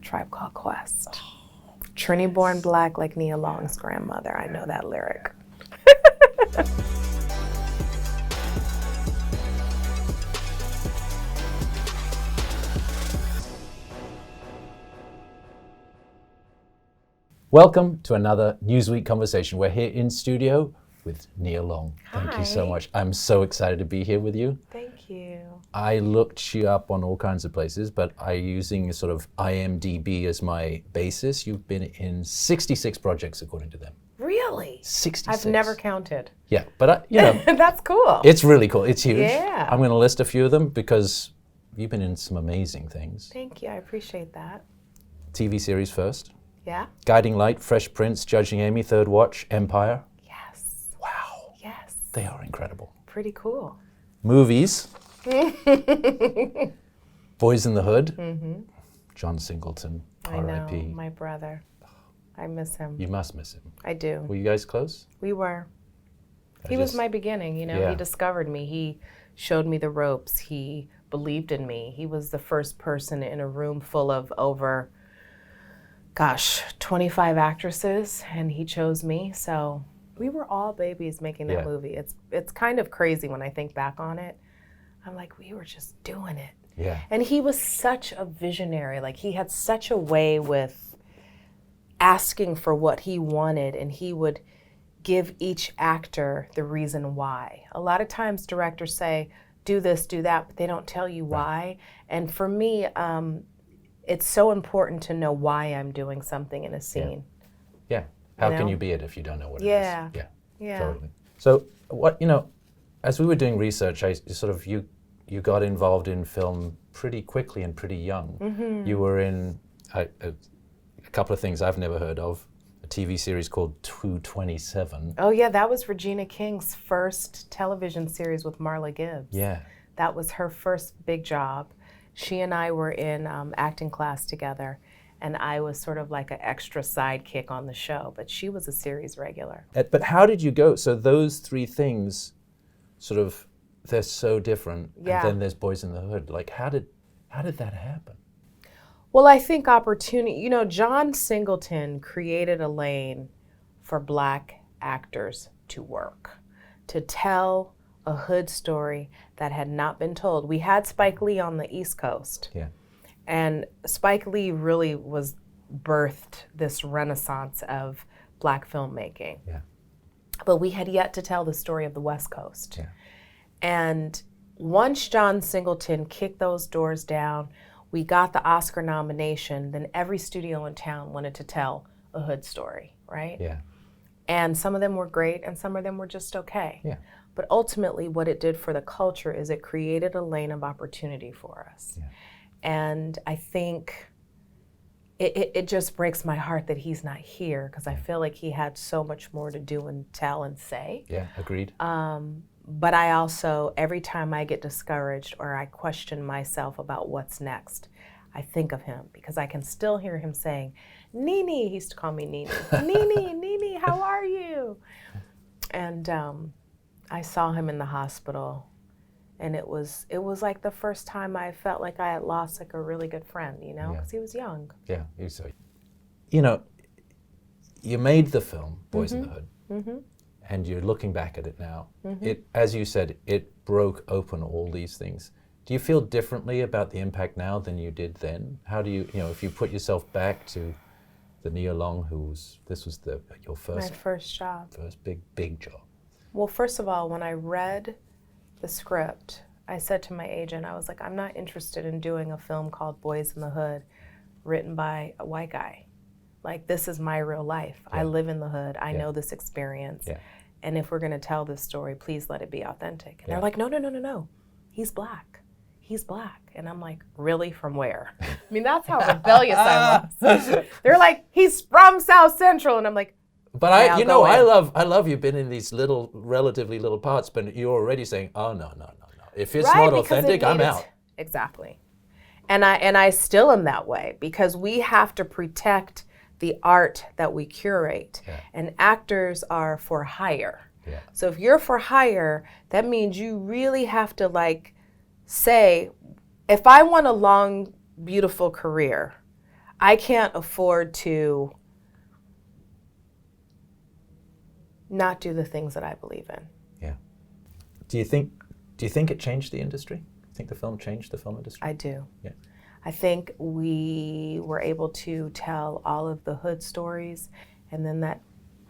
Tribe Called Quest. Trini born black like Nia Long's grandmother. I know that lyric. Welcome to another Newsweek conversation. We're here in studio with Nia Long. Thank Hi. you so much. I'm so excited to be here with you. Thank you. I looked you up on all kinds of places, but using sort of IMDb as my basis. You've been in 66 projects according to them. Really? 66. I've never counted. Yeah, but That's cool. it's really cool. It's huge. Yeah. I'm going to list a few of them because you've been in some amazing things. Thank you. I appreciate that. TV series first. Yeah? Guiding Light, Fresh Prince, Judging Amy, Third Watch, Empire. Yes. Wow. Yes. They are incredible. Pretty cool. Movies. Boyz in the Hood. Mm-hmm. John Singleton, I know, R.I.P. my brother. I miss him. You must miss him. I do. Were you guys close? We were. He was my beginning, you know. Yeah. He discovered me. He showed me the ropes. He believed in me. He was the first person in a room full of over 25 actresses, and he chose me. So we were all babies making that movie. It's kind of crazy when I think back on it. I'm like, we were just doing it. Yeah. And he was such a visionary. Like, he had such a way with asking for what he wanted, and he would give each actor the reason why. A lot of times directors say, do this, do that, but they don't tell you why. And for me, it's so important to know why I'm doing something in a scene. Yeah. How You can know? you be it if you don't know what it is? Yeah. Yeah. Totally. So as we were doing research, you got involved in film pretty quickly and pretty young. Mm-hmm. You were in a couple of things I've never heard of. A TV series called 227. Oh yeah, that was Regina King's first television series with Marla Gibbs. Yeah. That was her first big job. She and I were in acting class together, and I was sort of like an extra sidekick on the show, but she was a series regular. But how did you go? So those three things, sort of, they're so different. Yeah. And then there's Boyz in the Hood. Like, how did that happen? Well, I think opportunity, you know, John Singleton created a lane for Black actors to work, to tell a hood story that had not been told. We had Spike Lee on the East Coast. Yeah. And Spike Lee really birthed this renaissance of Black filmmaking. Yeah. But we had yet to tell the story of the West Coast. Yeah. And once John Singleton kicked those doors down, we got the Oscar nomination, then every studio in town wanted to tell a hood story, right? Yeah. And some of them were great and some of them were just okay. Yeah. But ultimately what it did for the culture is it created a lane of opportunity for us. Yeah. And I think it just breaks my heart that he's not here, because I feel like he had so much more to do and tell and say. Yeah, agreed. But I also, every time I get discouraged or I question myself about what's next, I think of him, because I can still hear him saying, Nene, he used to call me Nene. Nene, how are you? And I saw him in the hospital, and it was like the first time I felt like I had lost like a really good friend, you know, because he was young. Yeah, you made the film Boyz in the Hood, and you're looking back at it now. It, as you said, it broke open all these things. Do you feel differently about the impact now than you did then? How do you, if you put yourself back to the Nia Long, this was your first, My first job. first big job? Well, first of all, when I read the script, I said to my agent, I was like, I'm not interested in doing a film called Boyz in the Hood written by a white guy. Like, this is my real life. Yeah. I live in the hood. I know this experience. Yeah. And if we're going to tell this story, please let it be authentic. And they're like, no. He's black. He's black. And I'm like, really? From where? I mean, that's how rebellious I was. They're like, he's from South Central. And I'm like, but okay, I love you've been in these relatively little parts, but you're already saying, oh, no. If it's not authentic, I'm out. Exactly. And I still am that way, because we have to protect the art that we curate. Yeah. And actors are for hire. Yeah. So if you're for hire, that means you really have to say, if I want a long, beautiful career, I can't afford to not do the things that I believe in. Yeah. Do you think it changed the industry? Do you think the film changed the film industry? I do. Yeah. I think we were able to tell all of the hood stories, and then that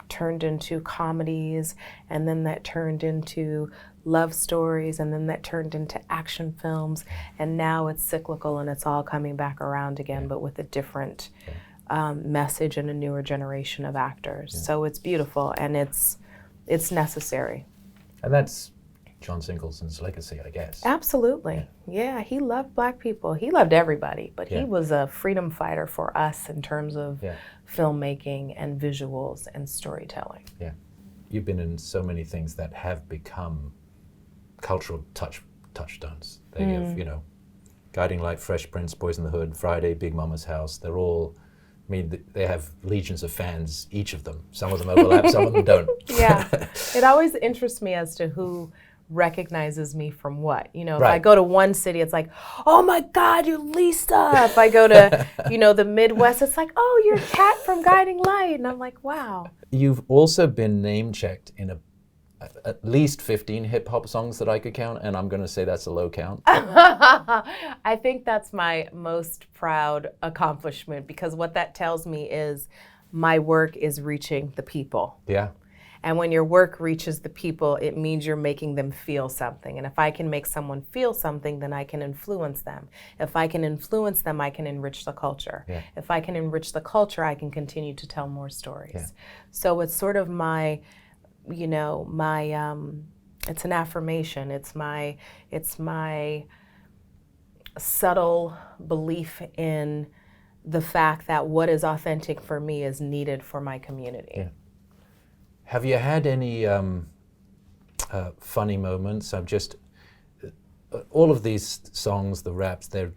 turned into comedies, and then that turned into love stories, and then that turned into action films, and now it's cyclical and it's all coming back around again, but with a different message and a newer generation of actors. So it's beautiful, and it's necessary. And that's John Singleton's legacy, I guess. Absolutely. Yeah, he loved Black people. He loved everybody, but he Yeah. was a freedom fighter for us in terms of Yeah. filmmaking and visuals and storytelling. Yeah. You've been in so many things that have become cultural touchstones. They have, you know, Guiding Light, Fresh Prince, Boyz n the Hood, Friday, Big Mama's House. They're all, I mean, they have legions of fans, each of them. Some of them overlap, some of them don't. Yeah. It always interests me as to who recognizes me from what. You know, if Right. I go to one city, it's like, oh my God, you're Lisa. If I go to, you know, the Midwest, it's like, oh, you're Kat from Guiding Light. And I'm like, wow. You've also been name-checked in at least 15 hip-hop songs that I could count, and I'm going to say that's a low count. I think that's my most proud accomplishment, because what that tells me is my work is reaching the people. Yeah. And when your work reaches the people, it means you're making them feel something. And if I can make someone feel something, then I can influence them. If I can influence them, I can enrich the culture. Yeah. If I can enrich the culture, I can continue to tell more stories. Yeah. So it's sort of my, you know, it's an affirmation. It's my subtle belief in the fact that what is authentic for me is needed for my community. Yeah. Have you had any funny moments? All of these songs, the raps, they're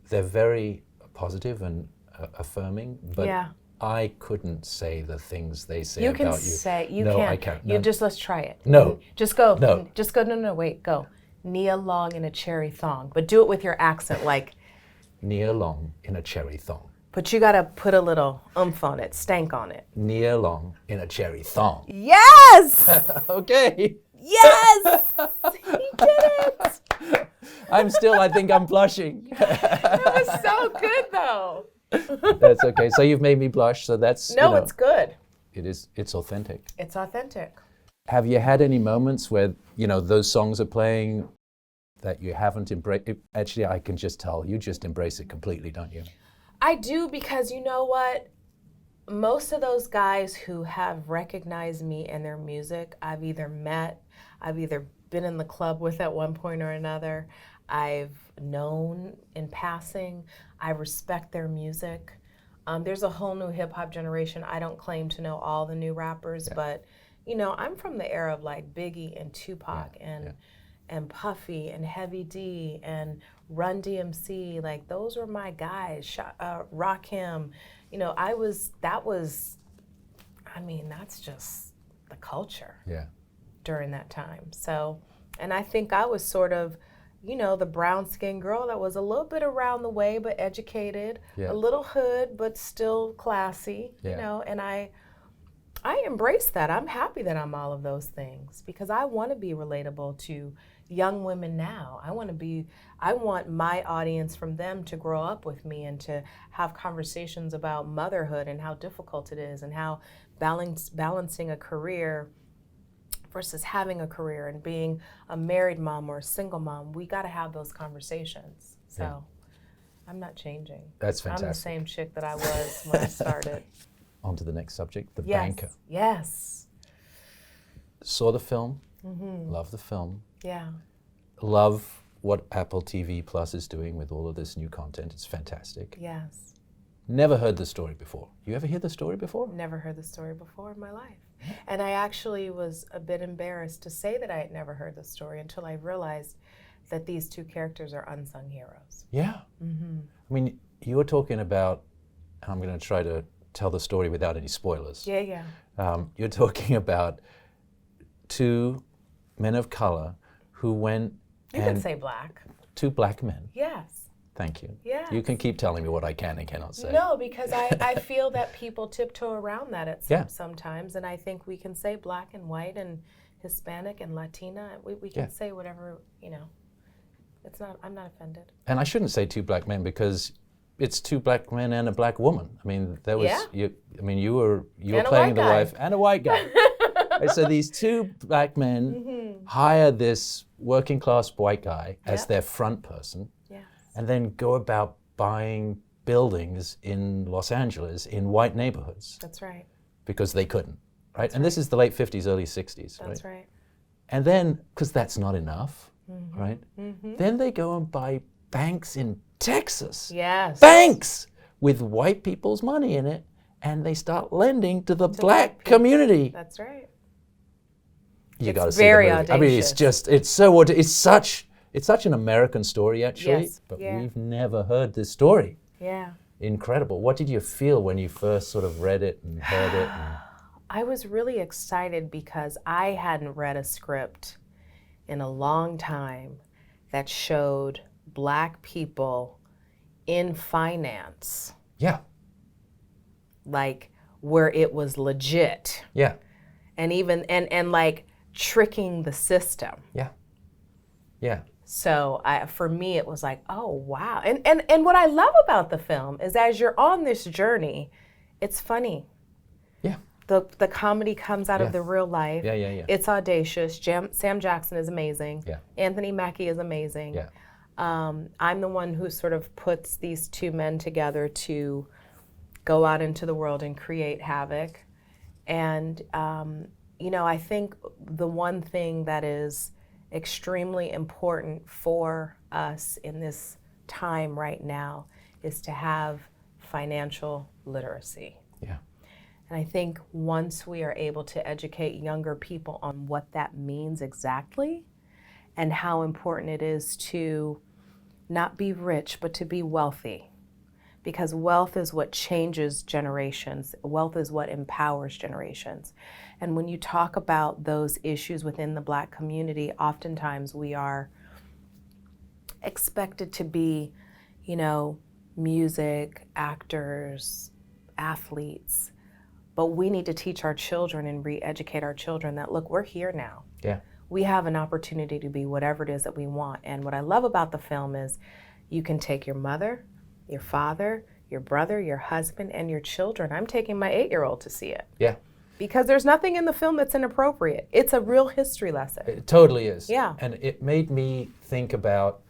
very positive and affirming, but Yeah. I couldn't say the things they say You about can you. say, you No, can. I can't. You No. just, let's try it. No. Just go. No. Just go, no, wait, go. Nia Long in a cherry thong, but do it with your accent, like, Nia Long in a cherry thong. but you gotta put a little oomph on it, stank on it. Nia Long in a cherry thong. Yes! Okay. Yes! He did it! I think I'm blushing. That was so good, though. That's okay. So you've made me blush, so that's, No, you know, it's good. it's authentic. It's authentic. Have you had any moments where, you know, those songs are playing that you haven't embraced? Actually, I can just tell, you just embrace it completely, don't you? I do, because you know what? Most of those guys who have recognized me and their music, I've either met, I've either been in the club with at one point or another, I've known in passing, I respect their music. There's a whole new hip hop generation. I don't claim to know all the new rappers, but you know, I'm from the era of like Biggie and Tupac and Puffy and Heavy D and Run DMC. Like, those were my guys. Rakim. You know, that's just the culture during that time. So, and I think I was sort of, you know, the brown-skinned girl that was a little bit around the way but educated, a little hood but still classy, you know, and I embrace that. I'm happy that I'm all of those things, because I want to be relatable to young women now. I want my audience, from them, to grow up with me and to have conversations about motherhood and how difficult it is, and how balancing a career versus having a career, and being a married mom or a single mom. We got to have those conversations. So I'm not changing. That's fantastic. I'm the same chick that I was when I started. On to the next subject, the banker. Yes. Saw the film, love the film, Yeah. love what Apple TV Plus is doing with all of this new content. It's fantastic. Yes. Never heard the story before. You ever hear the story before? Never heard the story before in my life. And I actually was a bit embarrassed to say that I had never heard the story until I realized that these two characters are unsung heroes. Yeah. I mean, you were talking about, and I'm going to try to tell the story without any spoilers. Yeah. You're talking about two men of color who went You can say black. two black men Yes. Thank you. Yes. You can keep telling me what I can and cannot say. No, because I feel that people tiptoe around that Yeah. sometimes, and I think we can say black and white and Hispanic and Latina. We can Yeah. say whatever, you know. It's not. I'm not offended. And I shouldn't say two black men because it's two black men and a black woman. I mean, there was Yeah. you were And a playing white the guy. wife and a white guy. And so these two black men hire this working class white guy as Yep. their front person, Yes. and then go about buying buildings in Los Angeles in white neighborhoods That's right. because they couldn't, right? And this is the late 50s, early 60s, right? That's right. And then, because that's not enough, right? Then they go and buy banks in Texas. Yes. Banks with white people's money in it, and they start lending to the black people. community. That's right. You It's got to see very the movie. I mean, it's such an American story, actually. Yes, But yeah. we've never heard this story. Yeah. Incredible. What did you feel when you first sort of read it and heard it? I was really excited because I hadn't read a script in a long time that showed black people in finance, Yeah, like where it was legit, yeah, and even and like tricking the system. yeah, yeah, So for me, it was like, oh wow. And what I love about the film is as you're on this journey, it's funny. yeah, The comedy comes out Yeah. of the real life. yeah, yeah, yeah. It's audacious. Sam Jackson is amazing. Yeah. Anthony Mackie is amazing. Yeah. I'm the one who sort of puts these two men together to go out into the world and create havoc. And, you know, I think the one thing that is extremely important for us in this time right now is to have financial literacy. Yeah. And I think once we are able to educate younger people on what that means exactly and how important it is to not be rich, but to be wealthy. Because wealth is what changes generations. Wealth is what empowers generations. And when you talk about those issues within the Black community, oftentimes we are expected to be, you know, music, actors, athletes. But we need to teach our children and re-educate our children that, look, we're here now. Yeah. We have an opportunity to be whatever it is that we want. And what I love about the film is you can take your mother, your father, your brother, your husband, and your children. I'm taking my 8-year-old to see it. Yeah. Because there's nothing in the film that's inappropriate. It's a real history lesson. It totally is. Yeah. And it made me think about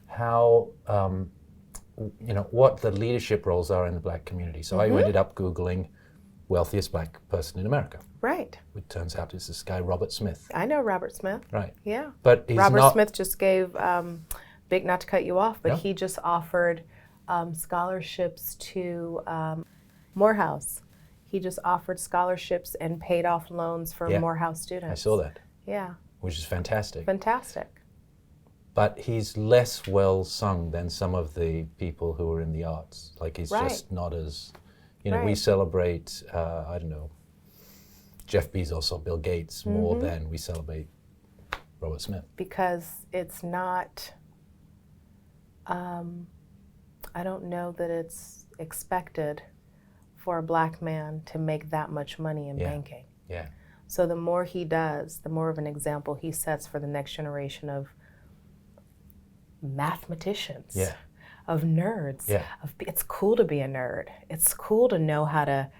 how, you know, what the leadership roles are in the Black community. So I ended up Googling wealthiest Black person in America. Right. It turns out it's this guy, Robert Smith. I know Robert Smith. Right. Yeah. But he's Robert not... Smith just gave, big not to cut you off, but No. he just offered scholarships to Morehouse. He just offered scholarships and paid off loans for Yeah. Morehouse students. I saw that, Yeah. which is fantastic. Fantastic. But he's less well sung than some of the people who are in the arts. Like he's Right. just not as, you know, we Right. celebrate, I don't know, Jeff Bezos or Bill Gates more than we celebrate Robert Smith. Because it's not, I don't know that it's expected for a Black man to make that much money in Yeah. banking. Yeah, So the more he does, the more of an example he sets for the next generation of mathematicians, Yeah. of nerds. Yeah. It's cool to be a nerd. It's cool to know how to,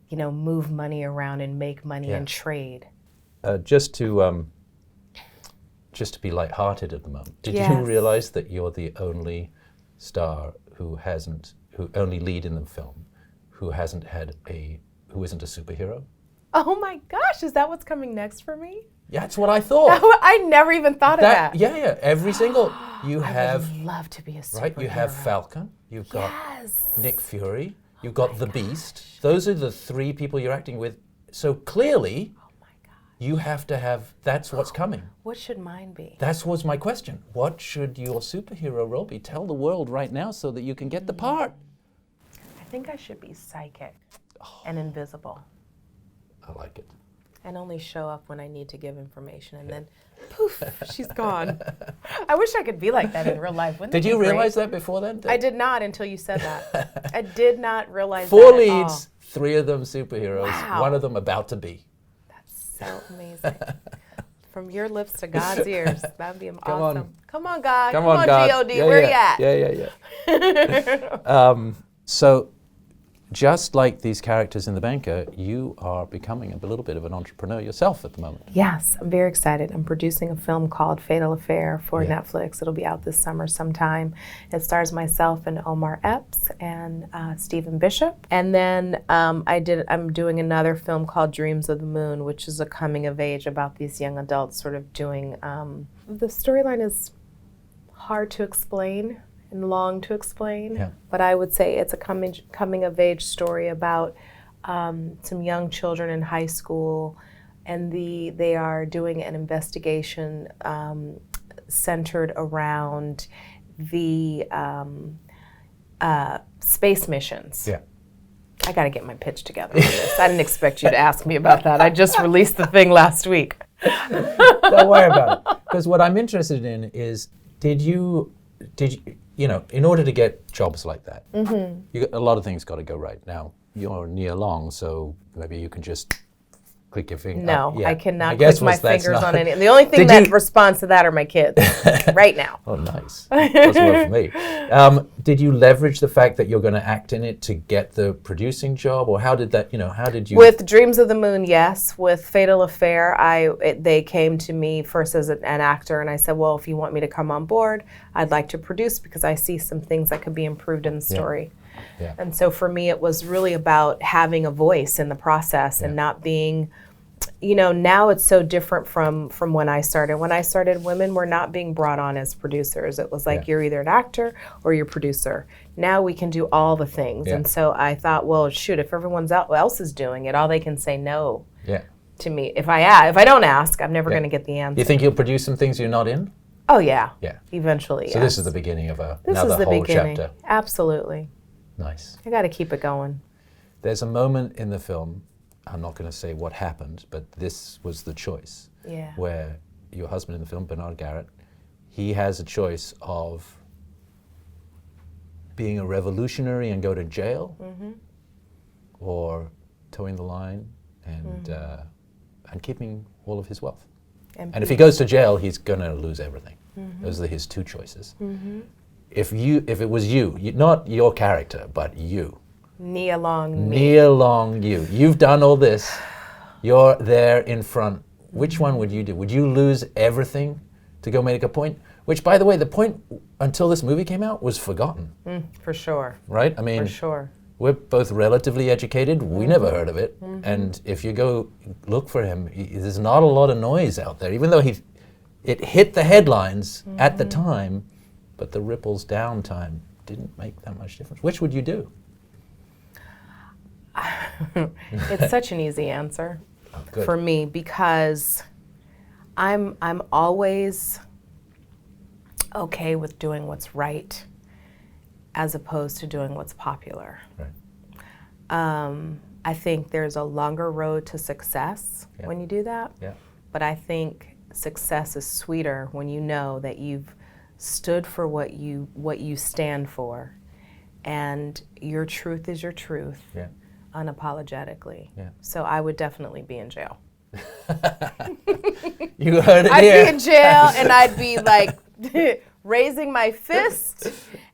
you know, move money around and make money Yeah. and trade. just to be lighthearted at the moment. Did you Yes. realize that you're the only star who only lead in the film, who isn't a superhero? Oh my gosh, is that what's coming next for me? Yeah, that's what I thought. I never even thought of that. Yeah, yeah. Every single you have. I would love to be a superhero. Right, you have Falcon, you've got Yes. Nick Fury, you've got the Beast. Those are the three people you're acting with. So clearly, Oh my God. you have to have, that's what's coming. What should mine be? That was my question. What should your superhero role be? Tell the world right now so that you can get the part. I think I should be psychic and invisible. I like it. And only show up when I need to give information, and then poof, she's gone. I wish I could be like that in real life. Wouldn't Did that you be great? realize that before then? I did not until you said that. I did not realize Four that at all. leads, 3 of them superheroes, Wow. 1 of them about to be. That's so amazing. From your lips to God's ears. That'd be awesome. on. Come on, God. Come on, God. G.O.D. Yeah, Where yeah. you at? Yeah. So, just like these characters in The Banker, you are becoming a little bit of an entrepreneur yourself at the moment. Yes, I'm very excited. I'm producing a film called Fatal Affair for Netflix. It'll be out this summer sometime. It stars myself and Omar Epps and Stephen Bishop. And then I'm doing another film called Dreams of the Moon, which is a coming of age about these young adults sort of doing, the storyline is hard to explain and long to explain, but I would say it's a coming of age story about some young children in high school, and they are doing an investigation centered around the space missions. Yeah. I got to get my pitch together on this. I didn't expect you to ask me about that. I just released the thing last week. Don't worry about it. Because what I'm interested in is, did you, in order to get jobs like that, a lot of things got to go right. Now, you're Nia Long, so maybe you can just click your finger. No, I cannot click my fingers on any. The only thing that responds to that are my kids right now. Oh, nice. That's well for me. Did you leverage the fact that you're going to act in it to get the producing job, or how did that, how did you? With Dreams of the Moon, yes. With Fatal Affair, they came to me first as an actor, and I said, well, if you want me to come on board, I'd like to produce because I see some things that could be improved in the story. Yeah. And so for me, it was really about having a voice in the process and not being, now it's so different from when I started. When I started, women were not being brought on as producers. It was like you're either an actor or you're a producer. Now we can do all the things. And so I thought, well, shoot, if everyone else is doing it, all they can say no to me. If I don't ask, I'm never going to get the answer. You think you'll produce some things you're not in? Oh, yeah. Yeah. Eventually, So this is the beginning of This another is the whole beginning. chapter. Absolutely. Nice. I got to keep it going. There's a moment in the film, I'm not going to say what happened, but this was the choice. Yeah. Where your husband in the film, Bernard Garrett, he has a choice of being a revolutionary and go to jail, or towing the line and keeping all of his wealth. And if he goes to jail, he's going to lose everything. Those are his 2 choices. If it was you, not your character, but you. Nia Long. Nia Long, you've done all this. You're there in front. Which one would you do? Would you lose everything to go make a point? Which, by the way, the point until this movie came out was forgotten. For sure. Right? I mean, for sure. We're both relatively educated. We never heard of it. And if you go look for him, there's not a lot of noise out there. Even though it hit the headlines at the time, but the ripples down time didn't make that much difference. Which would you do? It's such an easy answer for me because I'm always okay with doing what's right as opposed to doing what's popular. Right. I think there's a longer road to success when you do that. Yeah. But I think success is sweeter when you know that you've stood for what you stand for, and your truth is your truth. Yeah. Unapologetically. Yeah. So I would definitely be in jail. You heard it I'd here. be in jail and I'd be like raising my fist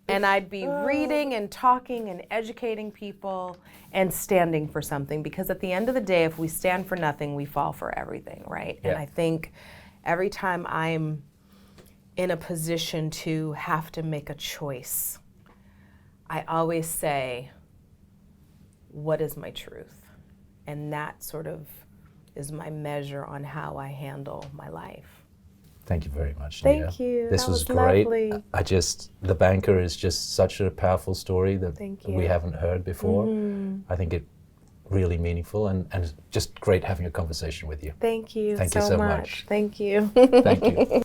and I'd be reading and talking and educating people and standing for something, because at the end of the day, if we stand for nothing, we fall for everything, right? Yeah. And I think every time I'm in a position to have to make a choice, I always say, what is my truth? And that sort of is my measure on how I handle my life. Thank you very much, Nia. Thank you. This That was was great. lovely. The Banker is just such a powerful story that Thank you. we haven't heard before. I think it really meaningful and just great having a conversation with you. Thank you Thank you so much. Thank you. Thank you.